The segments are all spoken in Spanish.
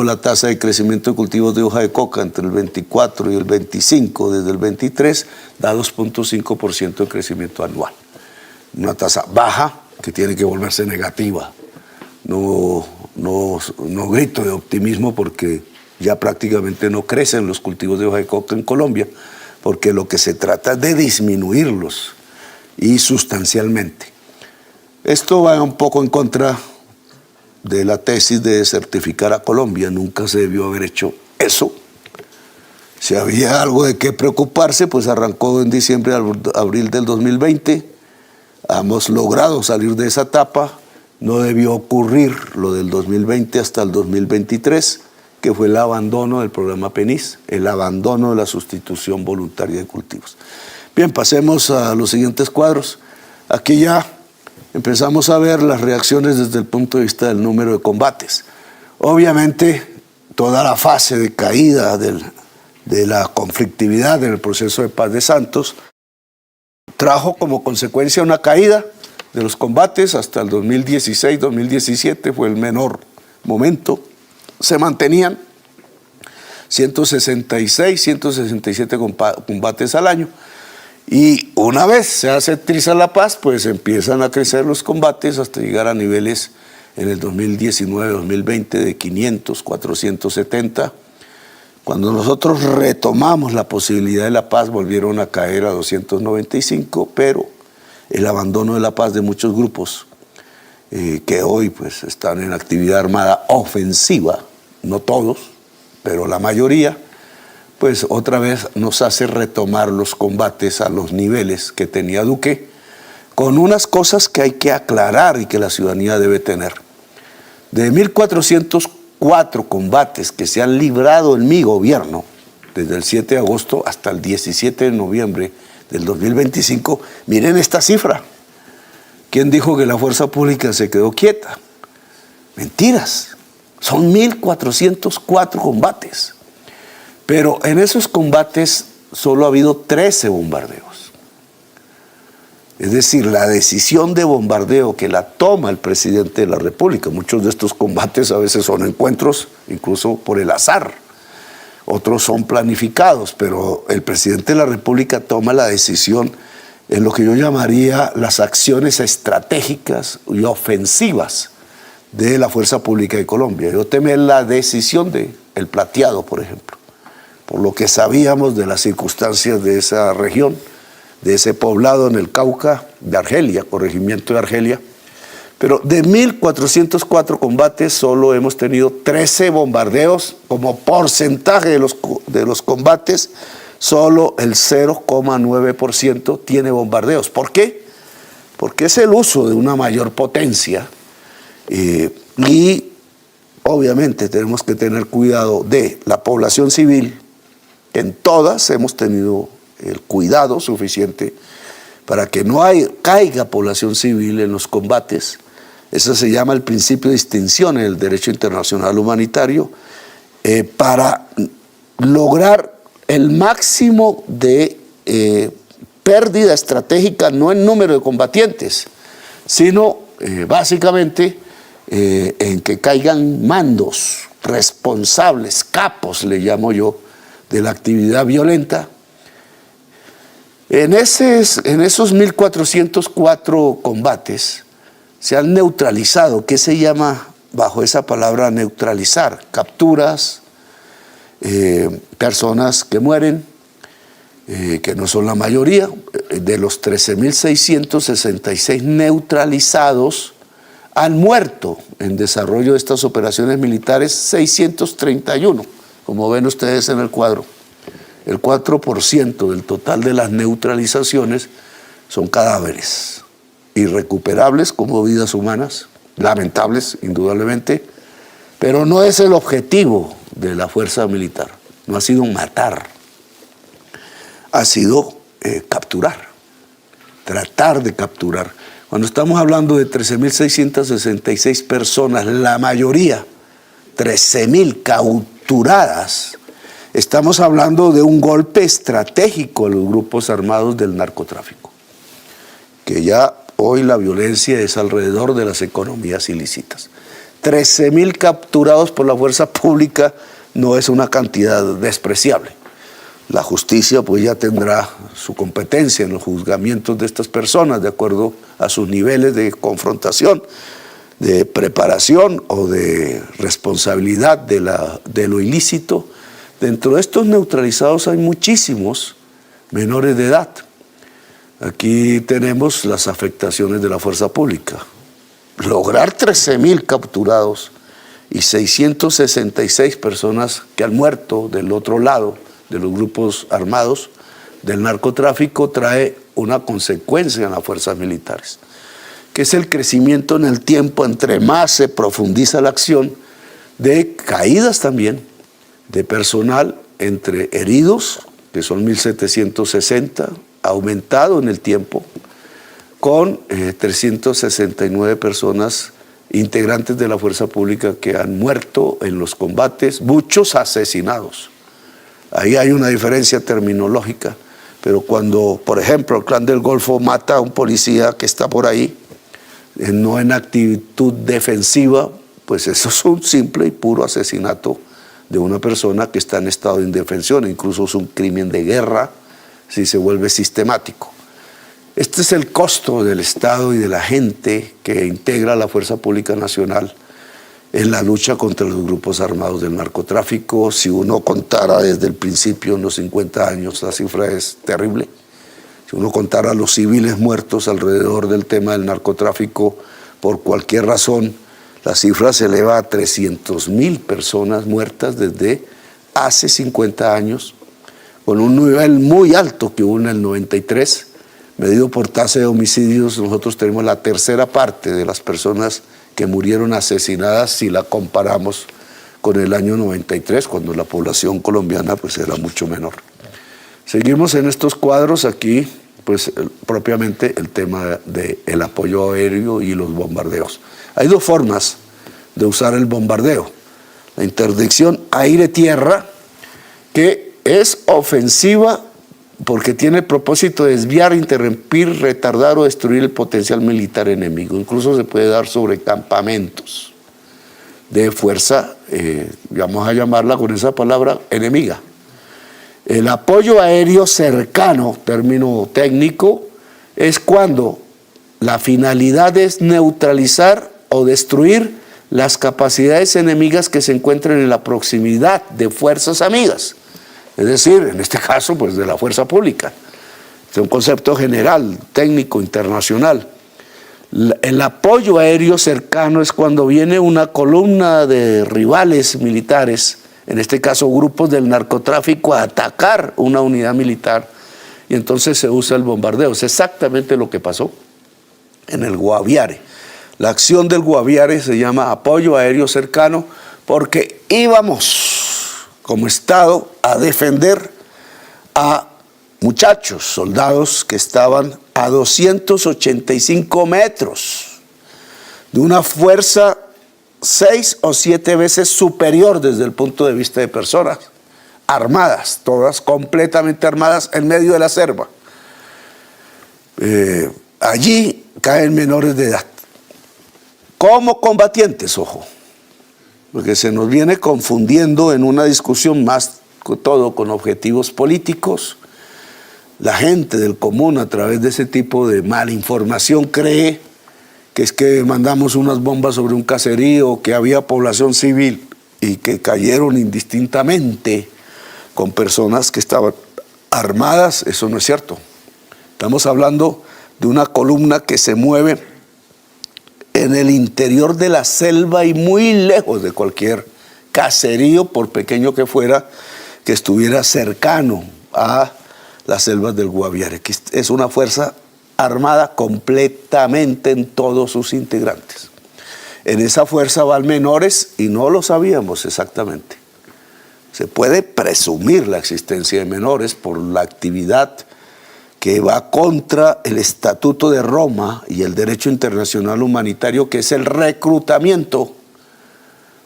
La tasa de crecimiento de cultivos de hoja de coca entre el 24 y el 25, desde el 23, da 2.5% de crecimiento anual. Una tasa baja que tiene que volverse negativa. No grito de optimismo porque ya prácticamente no crecen los cultivos de hoja de coca en Colombia, porque lo que se trata es de disminuirlos y sustancialmente. Esto va un poco en contra de la tesis de desertificar a Colombia. Nunca se debió haber hecho eso. Si había algo de qué preocuparse, pues arrancó en diciembre, abril del 2020. Hemos logrado salir de esa etapa. No debió ocurrir lo del 2020 hasta el 2023, que fue el abandono del programa PENIS, el abandono de la sustitución voluntaria de cultivos. Bien, pasemos a los siguientes cuadros. Aquí ya empezamos a ver las reacciones desde el punto de vista del número de combates. Obviamente, toda la fase de caída de la conflictividad en el proceso de paz de Santos trajo como consecuencia una caída de los combates hasta el 2016-2017, fue el menor momento. Se mantenían 166, 167 combates al año. Y una vez se hace triza la paz, pues empiezan a crecer los combates hasta llegar a niveles en el 2019-2020 de 500, 470. Cuando nosotros retomamos la posibilidad de la paz, volvieron a caer a 295, pero el abandono de la paz de muchos grupos que hoy pues están en actividad armada ofensiva, no todos, pero la mayoría, pues otra vez nos hace retomar los combates a los niveles que tenía Duque, con unas cosas que hay que aclarar y que la ciudadanía debe tener. De 1.404 combates que se han librado en mi gobierno, desde el 7 de agosto hasta el 17 de noviembre del 2025, miren esta cifra. ¿Quién dijo que la fuerza pública se quedó quieta? Mentiras. Son 1.404 combates. Pero en esos combates solo ha habido 13 bombardeos. Es decir, la decisión de bombardeo que la toma el presidente de la República. Muchos de estos combates a veces son encuentros, incluso por el azar. Otros son planificados, pero el presidente de la República toma la decisión en lo que yo llamaría las acciones estratégicas y ofensivas de la Fuerza Pública de Colombia. Yo tomé la decisión del Plateado, por ejemplo, por lo que sabíamos de las circunstancias de esa región, de ese poblado en el Cauca, de Argelia, corregimiento de Argelia. Pero de 1.404 combates solo hemos tenido 13 bombardeos. Como porcentaje de los combates, solo el 0,9% tiene bombardeos. ¿Por qué? Porque es el uso de una mayor potencia y obviamente tenemos que tener cuidado de la población civil. En todas hemos tenido el cuidado suficiente para que no caiga población civil en los combates. Eso se llama el principio de distinción en el derecho internacional humanitario, para lograr el máximo de pérdida estratégica, no en número de combatientes, sino básicamente en que caigan mandos responsables, capos le llamo yo, de la actividad violenta. En esos 1.404 combates se han neutralizado. ¿Qué se llama bajo esa palabra neutralizar? Capturas, personas que mueren, que no son la mayoría. De los 13.666 neutralizados, han muerto en desarrollo de estas operaciones militares 631, como ven ustedes en el cuadro. El 4% del total de las neutralizaciones son cadáveres irrecuperables como vidas humanas, lamentables indudablemente, pero no es el objetivo de la fuerza militar. No ha sido matar, ha sido capturar, tratar de capturar. Cuando estamos hablando de 13.666 personas, la mayoría, 13.000 capturadas, estamos hablando de un golpe estratégico a los grupos armados del narcotráfico, que ya hoy la violencia es alrededor de las economías ilícitas. 13.000 capturados por la fuerza pública no es una cantidad despreciable. La justicia pues ya tendrá su competencia en los juzgamientos de estas personas de acuerdo a sus niveles de confrontación, de preparación o de responsabilidad de lo ilícito. Dentro de estos neutralizados hay muchísimos menores de edad. Aquí tenemos las afectaciones de la fuerza pública. Lograr 13.000 capturados y 666 personas que han muerto del otro lado de los grupos armados del narcotráfico trae una consecuencia en las fuerzas militares, que es el crecimiento en el tiempo, entre más se profundiza la acción, de caídas también de personal, entre heridos, que son 1.760, aumentado en el tiempo, con 369 personas integrantes de la fuerza pública que han muerto en los combates, muchos asesinados. Ahí hay una diferencia terminológica, pero cuando, por ejemplo, el Clan del Golfo mata a un policía que está por ahí, no en actitud defensiva, pues eso es un simple y puro asesinato de una persona que está en estado de indefensión, incluso es un crimen de guerra si se vuelve sistemático. Este es el costo del Estado y de la gente que integra la Fuerza Pública Nacional en la lucha contra los grupos armados del narcotráfico. Si uno contara desde el principio, en los 50 años, la cifra es terrible. Si uno contara los civiles muertos alrededor del tema del narcotráfico por cualquier razón, la cifra se eleva a 300.000 personas muertas desde hace 50 años, con un nivel muy alto que hubo en el 93, medido por tasa de homicidios. Nosotros tenemos la tercera parte de las personas que murieron asesinadas si la comparamos con el año 93, cuando la población colombiana pues era mucho menor. Seguimos en estos cuadros aquí, pues propiamente el tema del apoyo aéreo y los bombardeos. Hay dos formas de usar el bombardeo. La interdicción aire-tierra, que es ofensiva porque tiene el propósito de desviar, interrumpir, retardar o destruir el potencial militar enemigo. Incluso se puede dar sobre campamentos de fuerza, vamos a llamarla con esa palabra, enemiga. El apoyo aéreo cercano, término técnico, es cuando la finalidad es neutralizar o destruir las capacidades enemigas que se encuentran en la proximidad de fuerzas amigas. Es decir, en este caso, pues de la fuerza pública. Es un concepto general, técnico, internacional. El apoyo aéreo cercano es cuando viene una columna de rivales militares, en este caso grupos del narcotráfico, a atacar una unidad militar, y entonces se usa el bombardeo. Es exactamente lo que pasó en el Guaviare. La acción del Guaviare se llama apoyo aéreo cercano porque íbamos como Estado a defender a muchachos, soldados que estaban a 285 metros de una fuerza 6 o 7 veces superior desde el punto de vista de personas armadas, todas completamente armadas en medio de la selva. Allí caen menores de edad, como combatientes, ojo, porque se nos viene confundiendo en una discusión más que todo con objetivos políticos. La gente del común, a través de ese tipo de malinformación, cree que es que mandamos unas bombas sobre un caserío, que había población civil y que cayeron indistintamente con personas que estaban armadas. Eso no es cierto. Estamos hablando de una columna que se mueve en el interior de la selva y muy lejos de cualquier caserío, por pequeño que fuera, que estuviera cercano a las selvas del Guaviare, que es una fuerza armada completamente en todos sus integrantes. En esa fuerza van menores y no lo sabíamos exactamente. Se puede presumir la existencia de menores por la actividad que va contra el Estatuto de Roma y el derecho internacional humanitario, que es el reclutamiento,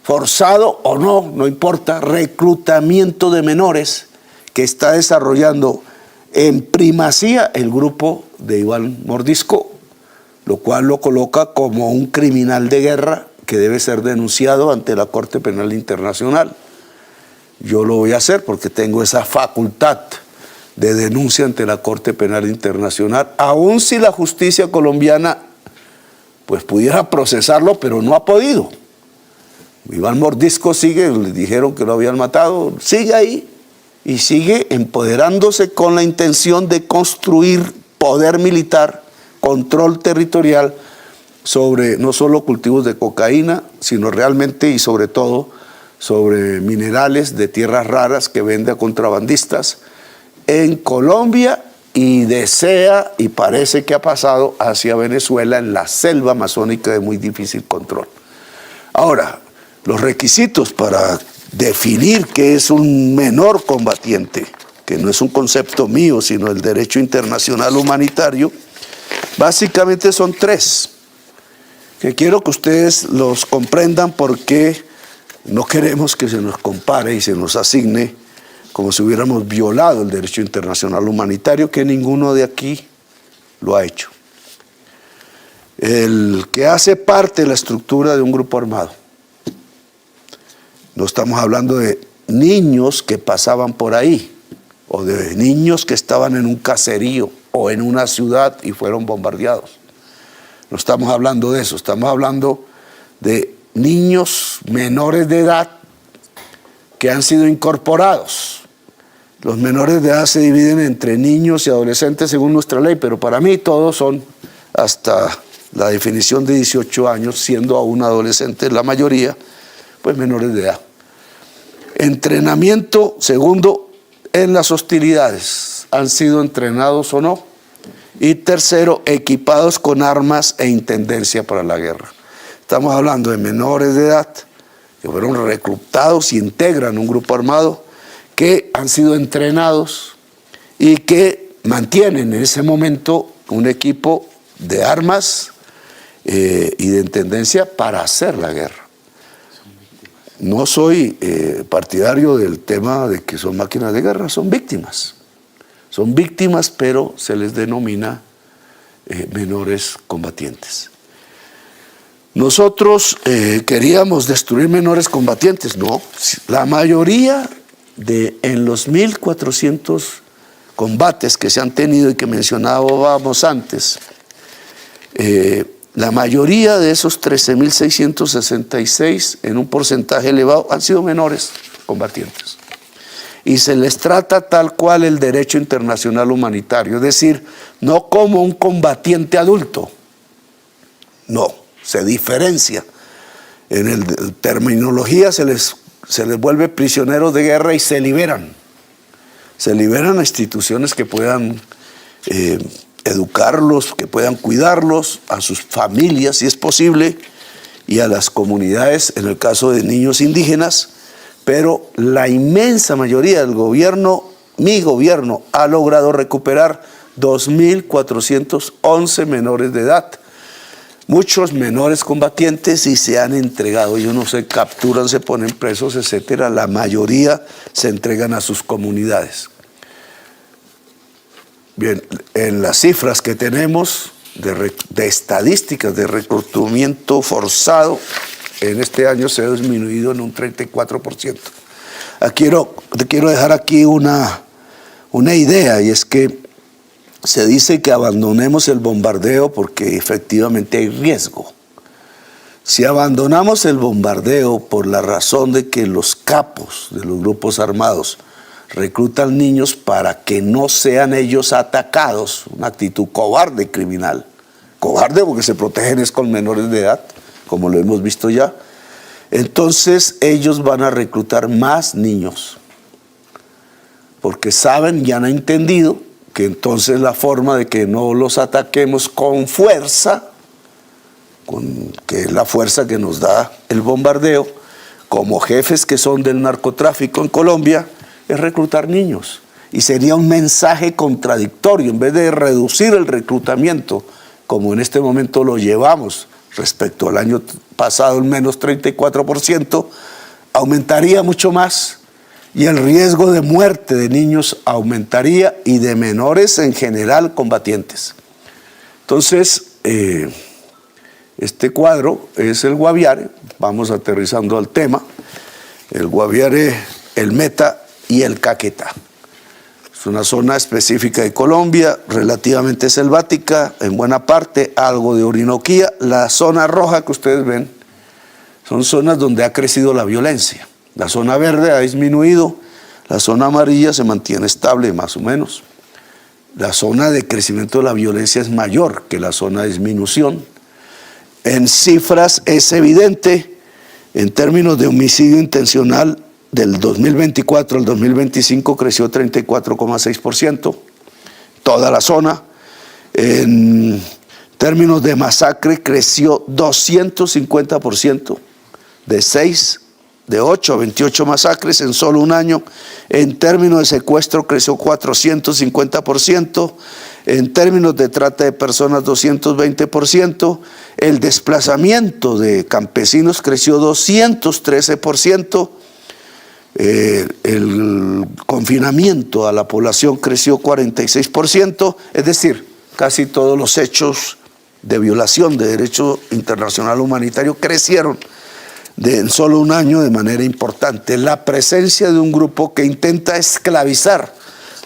forzado o no, no importa, reclutamiento de menores, que está desarrollando en primacía el grupo de Iván Mordisco, lo cual lo coloca como un criminal de guerra que debe ser denunciado ante la Corte Penal Internacional. Yo lo voy a hacer porque tengo esa facultad de denuncia ante la Corte Penal Internacional, aun si la justicia colombiana pues pudiera procesarlo, pero no ha podido. Iván Mordisco sigue, le dijeron que lo habían matado, sigue ahí y sigue empoderándose con la intención de construir poder militar, control territorial sobre no solo cultivos de cocaína, sino realmente y sobre todo sobre minerales de tierras raras que vende a contrabandistas en Colombia, y desea, y parece que ha pasado hacia Venezuela, en la selva amazónica de muy difícil control. Ahora, los requisitos para definir qué es un menor combatiente, que no es un concepto mío, sino el derecho internacional humanitario, básicamente son tres, que quiero que ustedes los comprendan porque no queremos que se nos compare y se nos asigne como si hubiéramos violado el derecho internacional humanitario, que ninguno de aquí lo ha hecho. El que hace parte de la estructura de un grupo armado. No estamos hablando de niños que pasaban por ahí, o de niños que estaban en un caserío o en una ciudad y fueron bombardeados. No estamos hablando de eso, estamos hablando de niños menores de edad que han sido incorporados. Los menores de edad se dividen entre niños y adolescentes según nuestra ley, pero para mí todos son hasta la definición de 18 años, siendo aún adolescentes la mayoría, pues menores de edad. Entrenamiento, segundo, en las hostilidades, han sido entrenados o no. Y tercero, equipados con armas e intendencia para la guerra. Estamos hablando de menores de edad que fueron reclutados y integran un grupo armado, que han sido entrenados y que mantienen en ese momento un equipo de armas y de intendencia para hacer la guerra. No soy partidario del tema de que son máquinas de guerra, son víctimas. Son víctimas, pero se les denomina menores combatientes. Nosotros queríamos destruir menores combatientes, no. La mayoría en los 1.400 combates que se han tenido y que mencionábamos antes, la mayoría de esos 13.666, en un porcentaje elevado, han sido menores combatientes. Y se les trata tal cual el derecho internacional humanitario, es decir, no como un combatiente adulto, no, se diferencia. En la terminología se les vuelve prisioneros de guerra y se liberan. Se liberan a instituciones que puedan educarlos, que puedan cuidarlos, a sus familias si es posible, y a las comunidades, en el caso de niños indígenas, pero la inmensa mayoría del gobierno, mi gobierno, ha logrado recuperar 2.411 menores de edad. Muchos menores combatientes y se han entregado, ellos no se capturan, se ponen presos, etcétera. La mayoría se entregan a sus comunidades. Bien, en las cifras que tenemos de estadísticas de reclutamiento forzado, en este año se ha disminuido en un 34%. Te quiero dejar aquí una idea, y es que se dice que abandonemos el bombardeo porque efectivamente hay riesgo. Si abandonamos el bombardeo por la razón de que los capos de los grupos armados reclutan niños para que no sean ellos atacados, una actitud cobarde criminal, cobarde porque se protegen es con menores de edad, como lo hemos visto ya, entonces ellos van a reclutar más niños, porque saben y han entendido que entonces la forma de que no los ataquemos con fuerza, que es la fuerza que nos da el bombardeo, como jefes que son del narcotráfico en Colombia, es reclutar niños. Y sería un mensaje contradictorio, en vez de reducir el reclutamiento, como en este momento lo llevamos respecto al año pasado, el menos 34%, aumentaría mucho más, y el riesgo de muerte de niños aumentaría, y de menores en general combatientes. Entonces, Este cuadro es el Guaviare, vamos aterrizando al tema, el Guaviare, el Meta y el Caquetá. Es una zona específica de Colombia, relativamente selvática, en buena parte, algo de Orinoquía. La zona roja que ustedes ven son zonas donde ha crecido la violencia. La zona verde ha disminuido, la zona amarilla se mantiene estable más o menos. La zona de crecimiento de la violencia es mayor que la zona de disminución. En cifras es evidente, en términos de homicidio intencional, del 2024 al 2025 creció 34,6%, toda la zona. En términos de masacre creció 250%, de 8 a 28 masacres en solo un año. En términos de secuestro creció 450%, en términos de trata de personas 220%, el desplazamiento de campesinos creció 213%, el confinamiento a la población creció 46%, es decir, casi todos los hechos de violación de derecho internacional humanitario crecieron en solo un año de manera importante. La presencia de un grupo que intenta esclavizar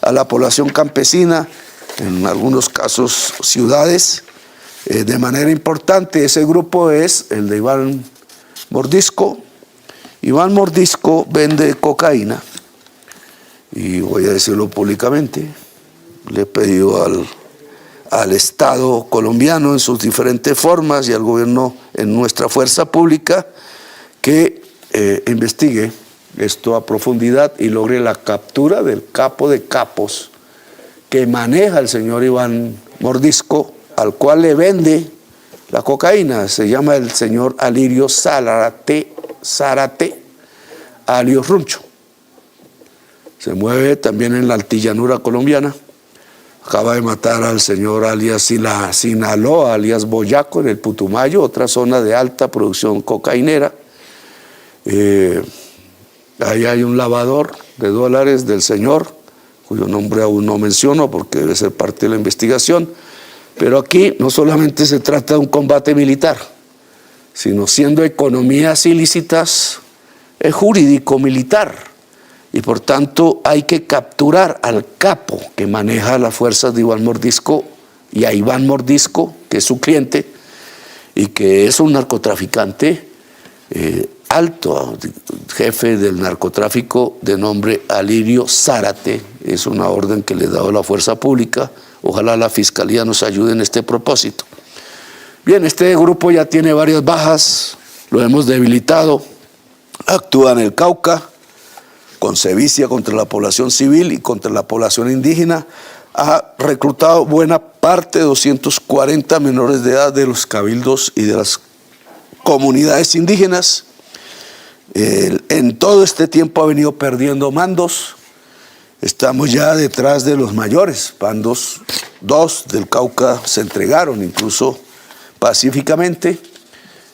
a la población campesina, en algunos casos ciudades, de manera importante. Ese grupo es el de Iván Mordisco. Iván Mordisco vende cocaína, y voy a decirlo públicamente, le he pedido al Estado colombiano en sus diferentes formas y al gobierno en nuestra fuerza pública que investigue esto a profundidad y logre la captura del capo de capos que maneja el señor Iván Mordisco, al cual le vende la cocaína. Se llama el señor Alirio Zárate, alias Runcho. Se mueve también en la altillanura colombiana. Acaba de matar al señor alias Sinaloa, alias Boyaco, en el Putumayo, otra zona de alta producción cocainera. Ahí hay un lavador de dólares del señor, cuyo nombre aún no menciono porque debe ser parte de la investigación. Pero aquí no solamente se trata de un combate militar, sino siendo economías ilícitas, es jurídico militar, y por tanto hay que capturar al capo que maneja las fuerzas de Iván Mordisco y a Iván Mordisco, que es su cliente y que es un narcotraficante alto, jefe del narcotráfico de nombre Alirio Zárate. Es una orden que le he dado a la fuerza pública. Ojalá la fiscalía nos ayude en este propósito. Bien, este grupo ya tiene varias bajas, lo hemos debilitado. Actúa en el Cauca con sevicia contra la población civil y contra la población indígena. Ha reclutado buena parte, 240 menores de edad de los cabildos y de las comunidades indígenas. En todo este tiempo ha venido perdiendo mandos. Estamos ya detrás de los mayores. Bandos 2 del Cauca se entregaron incluso pacíficamente.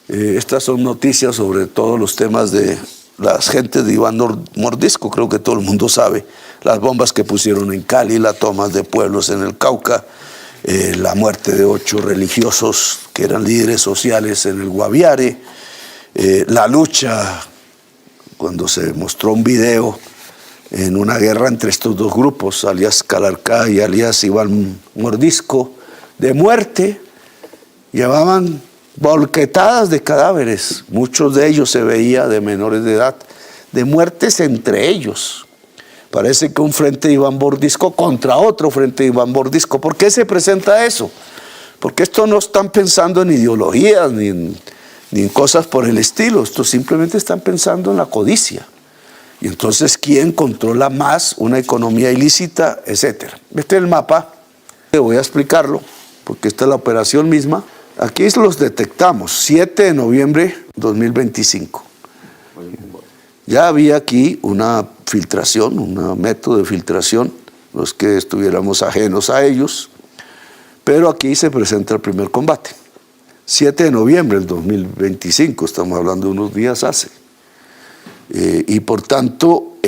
Estas son noticias sobre todos los temas de las gentes de Iván Mordisco. Creo que todo el mundo sabe las bombas que pusieron en Cali, las tomas de pueblos en el Cauca, la muerte de 8 religiosos que eran líderes sociales en el Guaviare, la lucha cuando se mostró un video en una guerra entre estos dos grupos, alias Calarcá y alias Iván Mordisco, de muerte. Llevaban volquetadas de cadáveres, muchos de ellos se veía de menores de edad, de muertes entre ellos. Parece que un frente de Iván Mordisco contra otro frente de Iván Mordisco. ¿Por qué se presenta eso? Porque esto no están pensando en ideologías ni en cosas por el estilo, esto simplemente están pensando en la codicia. Y entonces, ¿quién controla más una economía ilícita, etcétera? Este es el mapa, voy a explicarlo, porque esta es la operación misma. Aquí los detectamos, 7 de noviembre de 2025. Ya había aquí una filtración, un método de filtración, no es que estuviéramos ajenos a ellos, pero aquí se presenta el primer combate. 7 de noviembre del 2025, estamos hablando de unos días hace. Y por tanto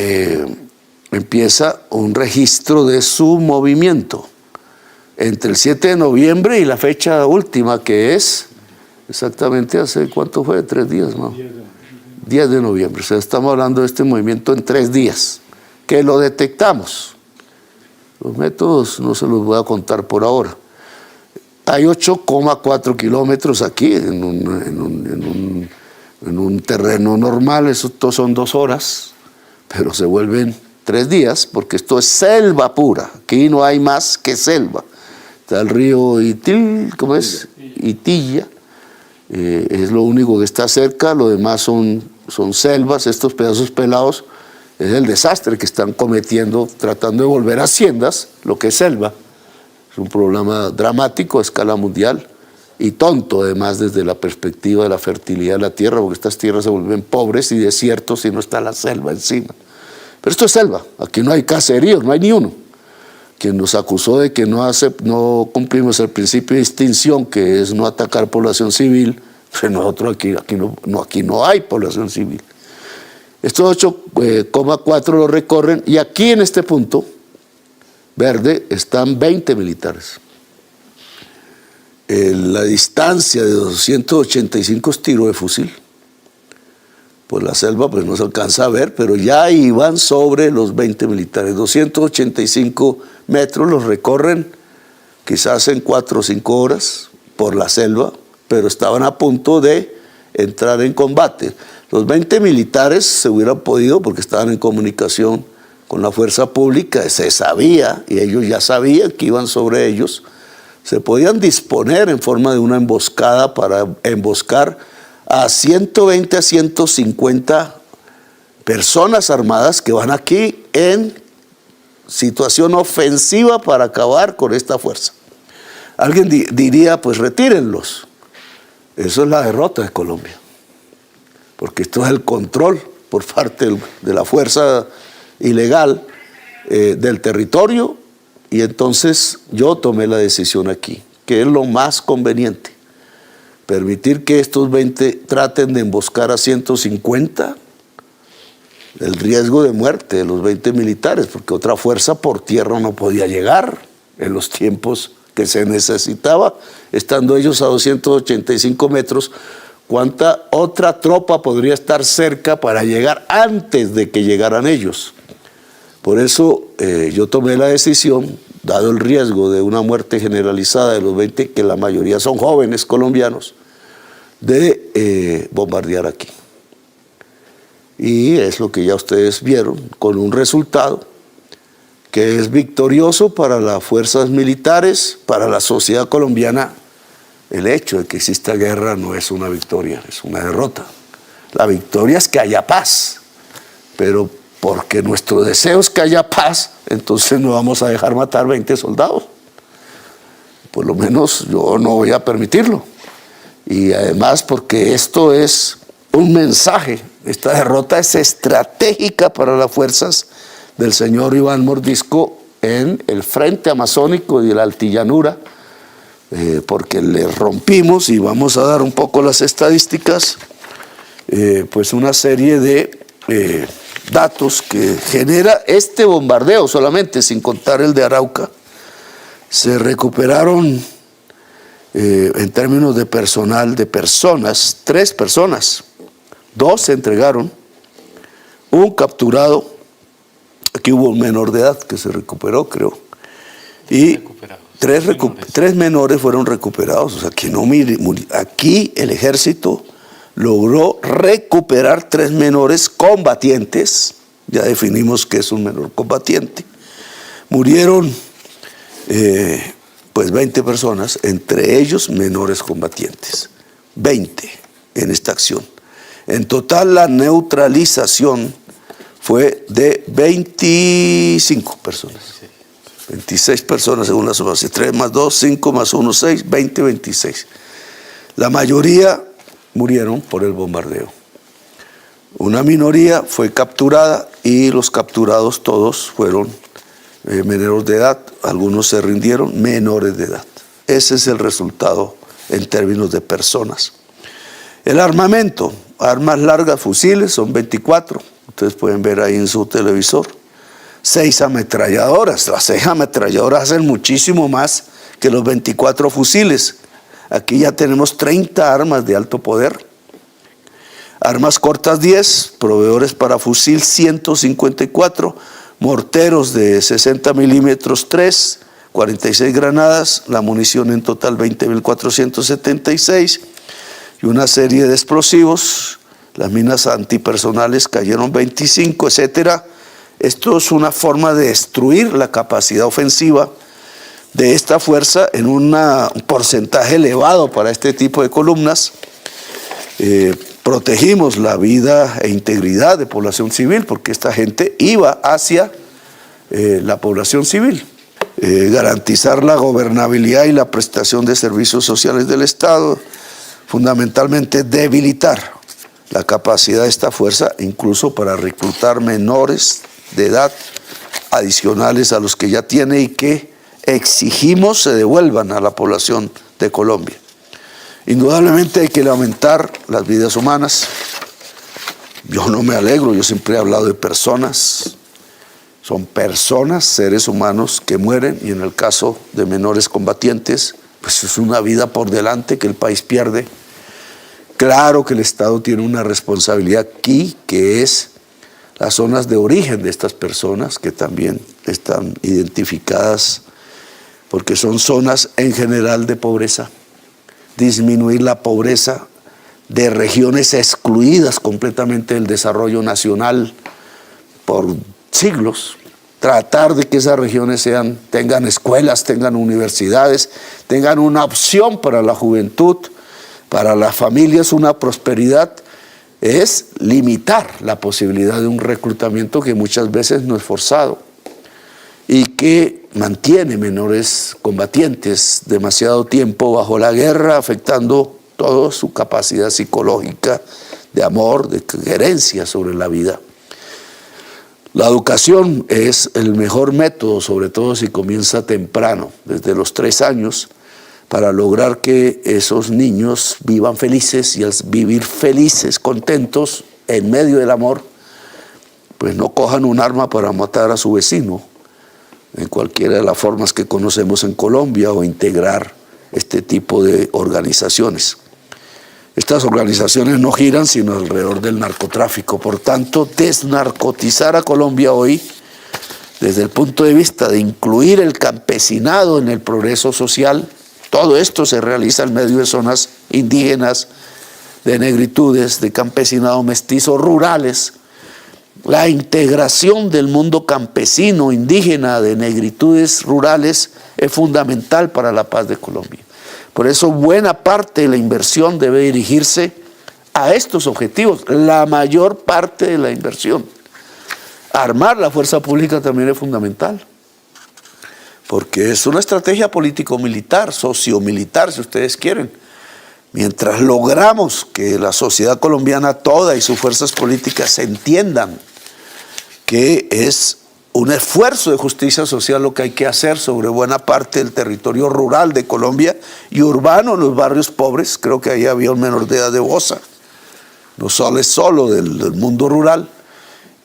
empieza un registro de su movimiento entre el 7 de noviembre y la fecha última, que es exactamente hace, ¿cuánto fue? 3 días, ¿no? 10 de noviembre. O sea, estamos hablando de este movimiento en 3 días, que lo detectamos. Los métodos no se los voy a contar por ahora. Hay 8,4 kilómetros aquí en un terreno normal, eso son 2 horas, pero se vuelven 3 días porque esto es selva pura. Aquí no hay más que selva. Está el río Itil, ¿cómo es? Itilla, es lo único que está cerca, lo demás son selvas. Estos pedazos pelados es el desastre que están cometiendo, tratando de volver haciendas, lo que es selva. Es un problema dramático a escala mundial y tonto, además, desde la perspectiva de la fertilidad de la tierra, porque estas tierras se vuelven pobres y desiertos si no está la selva encima. Pero esto es selva, aquí no hay caseríos, no hay ni uno. Quien nos acusó de que no cumplimos el principio de distinción, que es no atacar población civil, pues nosotros aquí no hay población civil. Estos 8,4 lo recorren y aquí en este punto verde están 20 militares. La distancia de 285 tiros de fusil. Pues la selva pues no se alcanza a ver, pero ya iban sobre los 20 militares. 285 metros los recorren quizás en 4 o 5 horas por la selva, pero estaban a punto de entrar en combate. Los 20 militares se hubieran podido, porque estaban en comunicación con la fuerza pública, se sabía, y ellos ya sabían que iban sobre ellos, se podían disponer en forma de una emboscada para emboscar a 120 a 150 personas armadas que van aquí en situación ofensiva para acabar con esta fuerza. Alguien diría, pues retírenlos. Eso es la derrota de Colombia, porque esto es el control por parte de la fuerza ilegal del territorio, y entonces yo tomé la decisión aquí, que es lo más conveniente. Permitir que estos 20 traten de emboscar a 150, el riesgo de muerte de los 20 militares, porque otra fuerza por tierra no podía llegar en los tiempos que se necesitaba, estando ellos a 285 metros, ¿cuánta otra tropa podría estar cerca para llegar antes de que llegaran ellos? Por eso yo tomé la decisión, dado el riesgo de una muerte generalizada de los 20, que la mayoría son jóvenes colombianos, de bombardear aquí. Y es lo que ya ustedes vieron, con un resultado que es victorioso para las fuerzas militares, para la sociedad colombiana. El hecho de que exista guerra no es una victoria, es una derrota. La victoria es que haya paz, pero porque nuestro deseo es que haya paz, entonces no vamos a dejar matar 20 soldados. Por lo menos yo no voy a permitirlo. Y además porque esto es un mensaje, esta derrota es estratégica para las fuerzas del señor Iván Mordisco en el frente amazónico y de la altillanura, porque le rompimos, y vamos a dar un poco las estadísticas, pues una serie de datos que genera este bombardeo solamente, sin contar el de Arauca. Se recuperaron en términos de personal, de personas, 3 personas, 2 se entregaron, un capturado, aquí hubo un menor de edad que se recuperó, creo, y 3 menores fueron recuperados. O sea, que no aquí el ejército logró recuperar 3 menores combatientes. Ya definimos que es un menor combatiente. Murieron pues 20 personas, entre ellos menores combatientes, 20 en esta acción. En total la neutralización fue de 25 personas, 26 personas según la suma, 3 más 2, 5 más 1, 6, 20, 26. La mayoría murieron por el bombardeo. Una minoría fue capturada y los capturados todos fueron menores de edad, algunos se rindieron, menores de edad. Ese es el resultado en términos de personas. El armamento, armas largas, fusiles, son 24, ustedes pueden ver ahí en su televisor. 6 ametralladoras, las 6 ametralladoras hacen muchísimo más que los 24 fusiles. Aquí ya tenemos 30 armas de alto poder. Armas cortas 10, proveedores para fusil 154, morteros de 60 milímetros 3, 46 granadas, la munición en total 20.476 y una serie de explosivos. Las minas antipersonales cayeron 25, etcétera. Esto es una forma de destruir la capacidad ofensiva de esta fuerza en un porcentaje elevado para este tipo de columnas. Protegimos la vida e integridad de población civil porque esta gente iba hacia la población civil. Garantizar la gobernabilidad y la prestación de servicios sociales del Estado, fundamentalmente debilitar la capacidad de esta fuerza, incluso para reclutar menores de edad adicionales a los que ya tiene y que exigimos se devuelvan a la población de Colombia. Indudablemente hay que lamentar las vidas humanas. Yo no me alegro, yo siempre he hablado de personas. Son personas, seres humanos que mueren, y en el caso de menores combatientes, pues es una vida por delante que el país pierde. Claro que el Estado tiene una responsabilidad aquí, que es las zonas de origen de estas personas, que también están identificadas, porque son zonas en general de pobreza. Disminuir la pobreza de regiones excluidas completamente del desarrollo nacional por siglos, tratar de que esas regiones tengan escuelas, tengan universidades, tengan una opción para la juventud, para las familias, una prosperidad, es limitar la posibilidad de un reclutamiento que muchas veces no es forzado y que mantiene menores combatientes demasiado tiempo bajo la guerra, afectando toda su capacidad psicológica de amor, de gerencia sobre la vida. La educación es el mejor método, sobre todo si comienza temprano, desde los 3 años, para lograr que esos niños vivan felices, y al vivir felices, contentos, en medio del amor, pues no cojan un arma para matar a su vecino, en cualquiera de las formas que conocemos en Colombia, o integrar este tipo de organizaciones. Estas organizaciones no giran sino alrededor del narcotráfico. Por tanto, desnarcotizar a Colombia hoy, desde el punto de vista de incluir el campesinado en el progreso social, todo esto se realiza en medio de zonas indígenas, de negritudes, de campesinado mestizo, rurales. La integración del mundo campesino, indígena, de negritudes rurales es fundamental para la paz de Colombia. Por eso buena parte de la inversión debe dirigirse a estos objetivos, la mayor parte de la inversión. Armar la fuerza pública también es fundamental, porque es una estrategia político-militar, socio-militar, si ustedes quieren. Mientras logramos que la sociedad colombiana toda y sus fuerzas políticas entiendan que es un esfuerzo de justicia social lo que hay que hacer sobre buena parte del territorio rural de Colombia y urbano, en los barrios pobres. Creo que ahí había un menor de edad de Bosa, no solo es solo del mundo rural.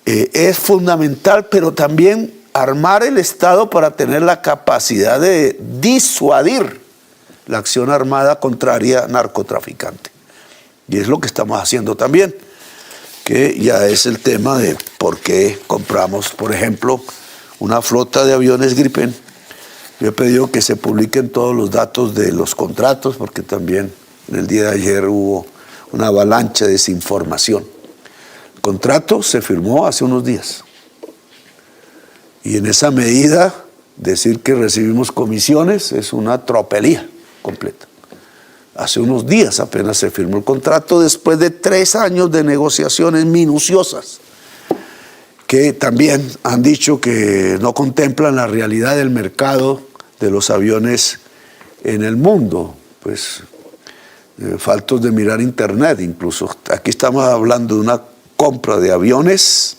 Es fundamental, pero también armar el Estado para tener la capacidad de disuadir la acción armada contraria narcotraficante. Y es lo que estamos haciendo también, que ya es el tema de por qué compramos, por ejemplo, una flota de aviones Gripen. Yo he pedido que se publiquen todos los datos de los contratos, porque también en el día de ayer hubo una avalancha de desinformación. El contrato se firmó hace unos días. Y en esa medida, decir que recibimos comisiones es una tropelía completa. Hace unos días apenas se firmó el contrato, después de 3 años de negociaciones minuciosas, que también han dicho que no contemplan la realidad del mercado de los aviones en el mundo. Pues faltos de mirar internet incluso. Aquí estamos hablando de una compra de aviones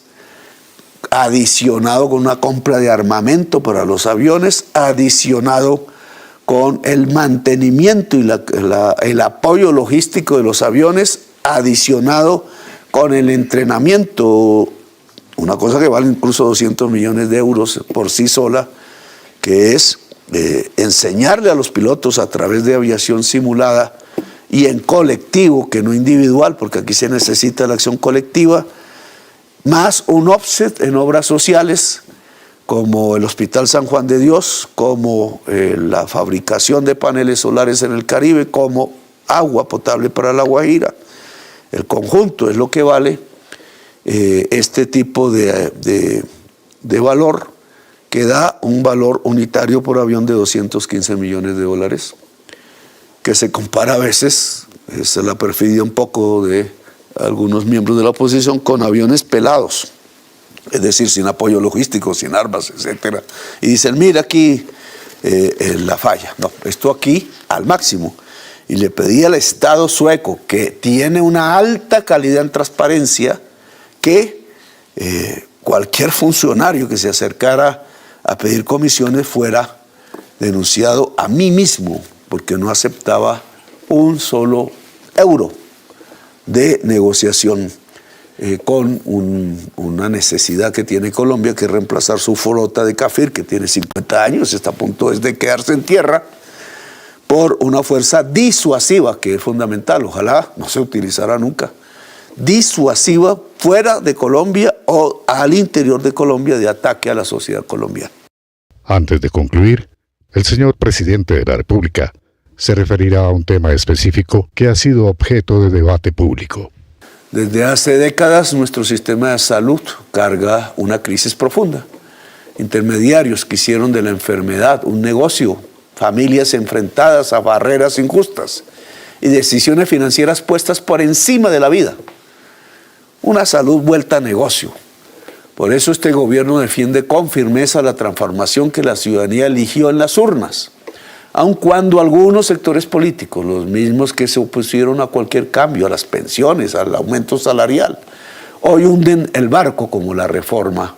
adicionado con una compra de armamento para los aviones, adicionado con el mantenimiento y el apoyo logístico de los aviones, adicionado con el entrenamiento, una cosa que vale incluso 200 millones de euros por sí sola, que es enseñarle a los pilotos a través de aviación simulada y en colectivo, que no individual, porque aquí se necesita la acción colectiva, más un offset en obras sociales, como el Hospital San Juan de Dios, como la fabricación de paneles solares en el Caribe, como agua potable para La Guajira. El conjunto es lo que vale este tipo de valor, que da un valor unitario por avión de 215 millones de dólares, que se compara a veces, es la perfidia un poco de algunos miembros de la oposición, con aviones pelados, es decir, sin apoyo logístico, sin armas, etcétera. Y dicen, mira aquí la falla. No, esto aquí al máximo. Y le pedí al Estado sueco, que tiene una alta calidad en transparencia, que cualquier funcionario que se acercara a pedir comisiones fuera denunciado a mí mismo, porque no aceptaba un solo euro de negociación con una necesidad que tiene Colombia, que es reemplazar su flota de Cafir, que tiene 50 años, está a punto de quedarse en tierra, por una fuerza disuasiva, que es fundamental, ojalá no se utilizará nunca, disuasiva fuera de Colombia o al interior de Colombia, de ataque a la sociedad colombiana. Antes de concluir, el señor presidente de la República se referirá a un tema específico que ha sido objeto de debate público. Desde hace décadas nuestro sistema de salud carga una crisis profunda. Intermediarios que hicieron de la enfermedad un negocio, familias enfrentadas a barreras injustas y decisiones financieras puestas por encima de la vida. Una salud vuelta a negocio. Por eso este gobierno defiende con firmeza la transformación que la ciudadanía eligió en las urnas, aun cuando algunos sectores políticos, los mismos que se opusieron a cualquier cambio, a las pensiones, al aumento salarial, hoy hunden el barco como la reforma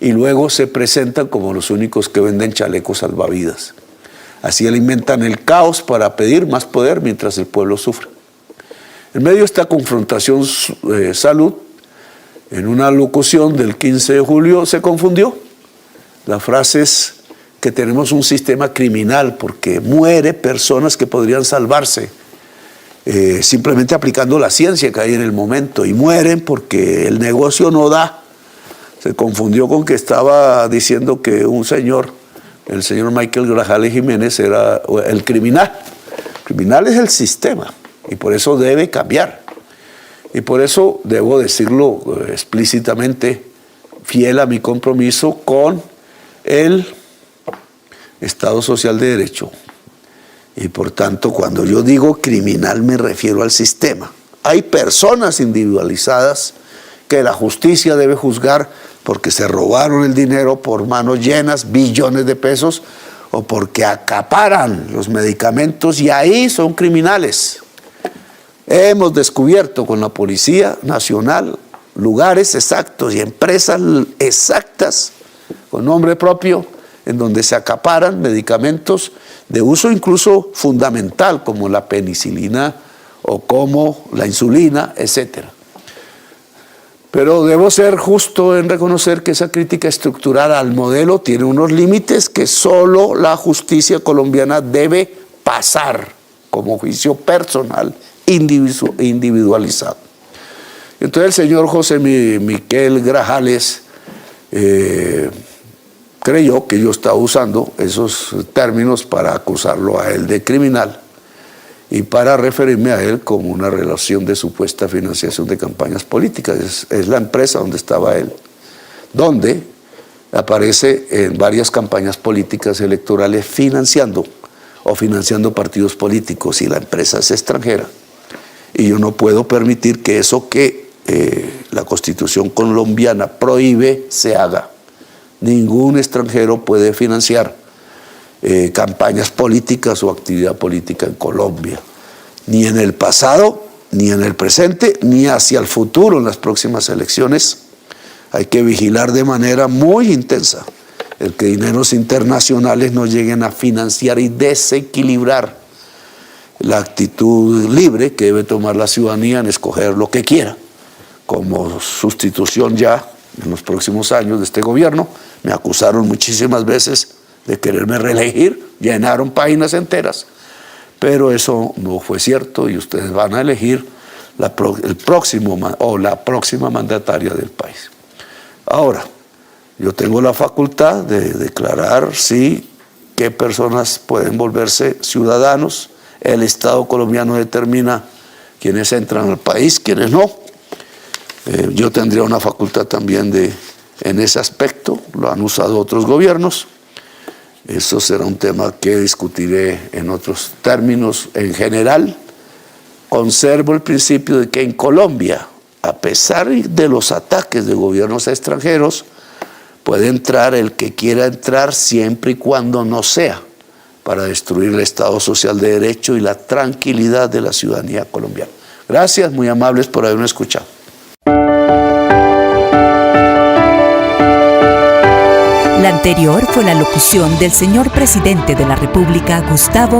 y luego se presentan como los únicos que venden chalecos salvavidas. Así alimentan el caos para pedir más poder mientras el pueblo sufre. En medio de esta confrontación salud, en una locución del 15 de julio se confundió. La frase es que tenemos un sistema criminal porque muere personas que podrían salvarse simplemente aplicando la ciencia que hay en el momento, y mueren porque el negocio no da. Se confundió con que estaba diciendo que un señor, el señor Michael Grajales Jiménez, era el criminal. El criminal es el sistema y por eso debe cambiar. Y por eso debo decirlo explícitamente, fiel a mi compromiso con el Estado Social de Derecho. Y por tanto, cuando yo digo criminal me refiero al sistema. Hay personas individualizadas que la justicia debe juzgar porque se robaron el dinero por manos llenas, billones de pesos, o porque acaparan los medicamentos, y ahí son criminales. Hemos descubierto con la Policía Nacional lugares exactos y empresas exactas con nombre propio en donde se acaparan medicamentos de uso incluso fundamental, como la penicilina o como la insulina, etc. Pero debo ser justo en reconocer que esa crítica estructural al modelo tiene unos límites que solo la justicia colombiana debe pasar como juicio personal individualizado. Entonces el señor José Miquel Grajales creyó que yo estaba usando esos términos para acusarlo a él de criminal y para referirme a él como una relación de supuesta financiación de campañas políticas. Es la empresa donde estaba él, donde aparece en varias campañas políticas electorales financiando partidos políticos, y la empresa es extranjera. Y yo no puedo permitir que eso que la Constitución colombiana prohíbe se haga. Ningún extranjero puede financiar campañas políticas o actividad política en Colombia, ni en el pasado, ni en el presente, ni hacia el futuro en las próximas elecciones. Hay que vigilar de manera muy intensa el que dineros internacionales no lleguen a financiar y desequilibrar la actitud libre que debe tomar la ciudadanía en escoger lo que quiera. Como sustitución ya en los próximos años de este gobierno, me acusaron muchísimas veces de quererme reelegir, llenaron páginas enteras, pero eso no fue cierto y ustedes van a elegir la próxima mandataria del país. Ahora, yo tengo la facultad de declarar, sí, qué personas pueden volverse ciudadanos. El Estado colombiano determina quiénes entran al país, quiénes no. Yo tendría una facultad también en ese aspecto, lo han usado otros gobiernos. Eso será un tema que discutiré en otros términos. En general, conservo el principio de que en Colombia, a pesar de los ataques de gobiernos extranjeros, puede entrar el que quiera entrar siempre y cuando no sea para destruir el Estado social de derecho y la tranquilidad de la ciudadanía colombiana. Gracias, muy amables por haberme escuchado. La anterior fue la locución del señor presidente de la República, Gustavo